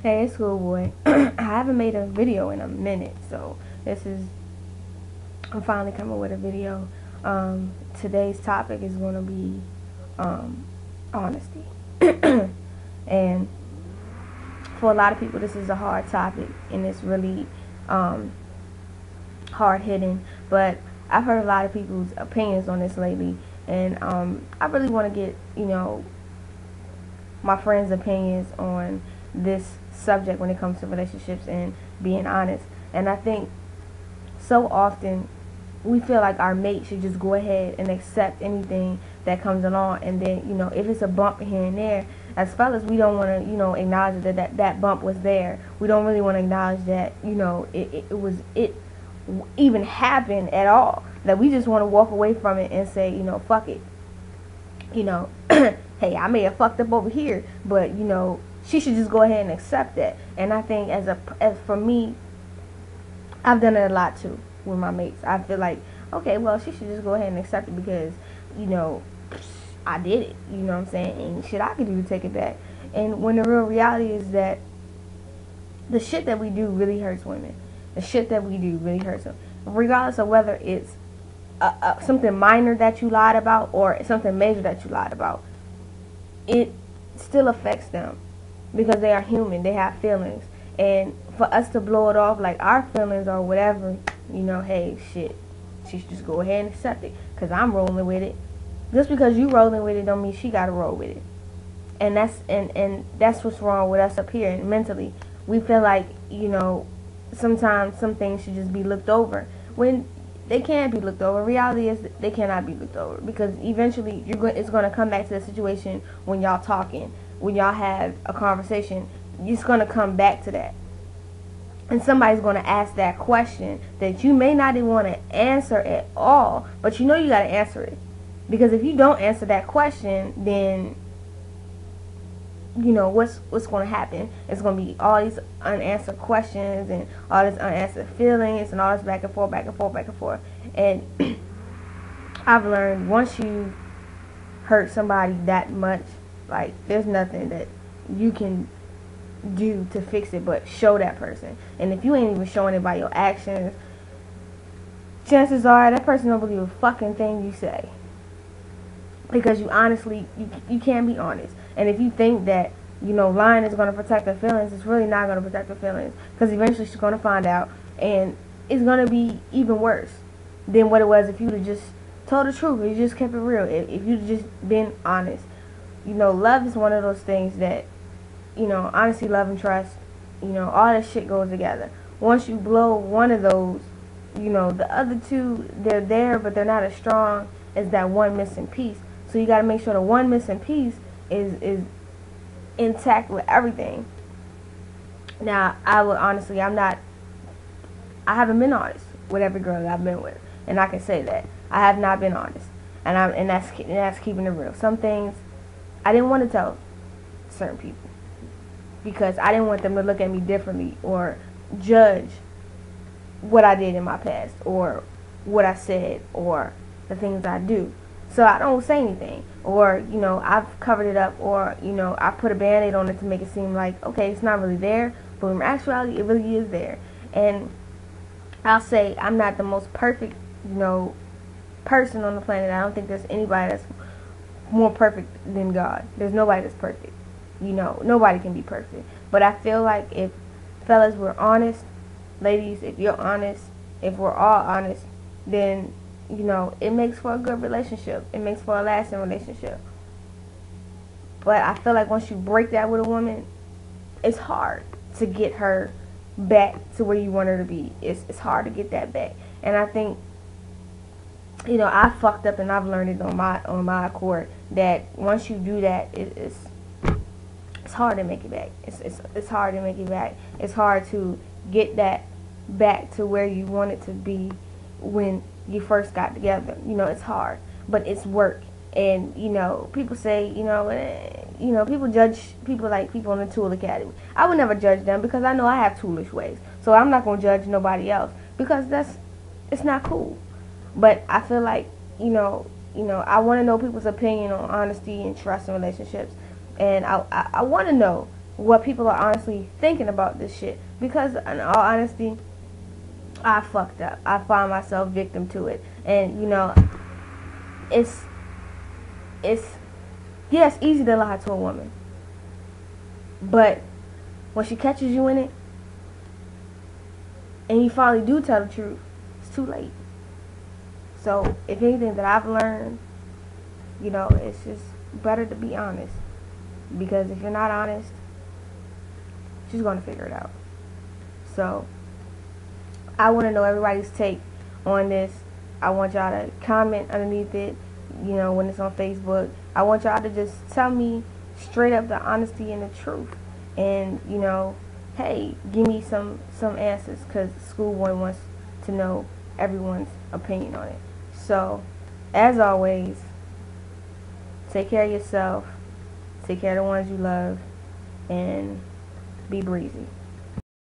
Hey, it's Schoolboy. I haven't made a video in a minute, so I'm finally coming with a video. Today's topic is going to be honesty. And for a lot of people, this is a hard topic, and it's really hard-hitting. But I've heard a lot of people's opinions on this lately, and I really want to get, my friends' opinions on this subject when it comes to relationships and being honest. And I think so often we feel like our mate should just go ahead and accept anything that comes along, and then if it's a bump here and there, as fellas, we don't want to acknowledge that bump was there. We don't really want to acknowledge that it even happened at all. That we just want to walk away from it and say, fuck it. Hey, I may have fucked up over here, but she should just go ahead and accept that. And I think as for me, I've done it a lot too with my mates. I feel like, okay, well, she should just go ahead and accept it because I did it. You know what I'm saying? And shit I could do to take it back. And when the real reality is that the shit that we do really hurts women. The shit that we do really hurts them, regardless of whether it's something minor that you lied about or something major that you lied about. It still affects them because they are human. They have feelings, and for us to blow it off like our feelings or whatever, hey, shit, she should just go ahead and accept it because I'm rolling with it. Just because you rolling with it don't mean she gotta roll with it. And that's what's wrong with us up here. And mentally, we feel like sometimes some things should just be looked over when they can't be looked over. Reality is they cannot be looked over because eventually it's going to come back to the situation when y'all talking, when y'all have a conversation. It's going to come back to that, and somebody's going to ask that question that you may not even want to answer at all, but you got to answer it, because if you don't answer that question, then what's going to happen. It's going to be all these unanswered questions and all this unanswered feelings and all this back and forth, back and forth, back and forth. And I've learned once you hurt somebody that much, like, there's nothing that you can do to fix it but show that person. And if you ain't even showing it by your actions, chances are that person don't believe a fucking thing you say, because you honestly you can't be honest. And if you think that lying is going to protect her feelings, it's really not going to protect her feelings, because eventually she's going to find out, and it's going to be even worse than what it was if you'd have just told the truth, if you just kept it real, if you'd just been honest. Love is one of those things that honesty, love, and trust, all that shit goes together. Once you blow one of those, the other two, they're there, but they're not as strong as that one missing piece. So you got to make sure the one missing piece is intact with everything. Now, I haven't been honest with every girl that I've been with, and I can say that I have not been honest, and that's keeping it real. Some things I didn't want to tell certain people because I didn't want them to look at me differently or judge what I did in my past or what I said or the things I do. So I don't say anything, or I've covered it up, or I put a band-aid on it to make it seem like, okay, it's not really there, but in actuality it really is there. And I'll say I'm not the most perfect person on the planet. I don't think there's anybody that's more perfect than God. There's nobody that's perfect. Nobody can be perfect. But I feel like if fellas were honest, ladies, if you're honest, if we're all honest, then it makes for a good relationship. It makes for a lasting relationship. But I feel like once you break that with a woman, it's hard to get her back to where you want her to be. It's hard to get that back. And I think I fucked up, and I've learned it on my accord, that once you do that, it's hard to make it back. It's hard to make it back. It's hard to get that back to where you want it to be when you first got together. It's hard, but it's work. And people say, people judge people like people in the Tool Academy. I would never judge them because I know I have toolish ways. So I'm not gonna judge nobody else because it's not cool. But I feel like I want to know people's opinion on honesty and trust in relationships, and I want to know what people are honestly thinking about this shit. Because in all honesty, I fucked up. I find myself victim to it. And it's it's yeah, it's easy to lie to a woman. But when she catches you in it and you finally do tell the truth, it's too late. So if anything that I've learned, it's just better to be honest. Because if you're not honest, she's going to figure it out. So I want to know everybody's take on this. I want y'all to comment underneath it, when it's on Facebook. I want y'all to just tell me straight up the honesty and the truth. And, hey, give me some answers, because Schoolboy wants to know everyone's opinion on it. So, as always, take care of yourself, take care of the ones you love, and be breezy.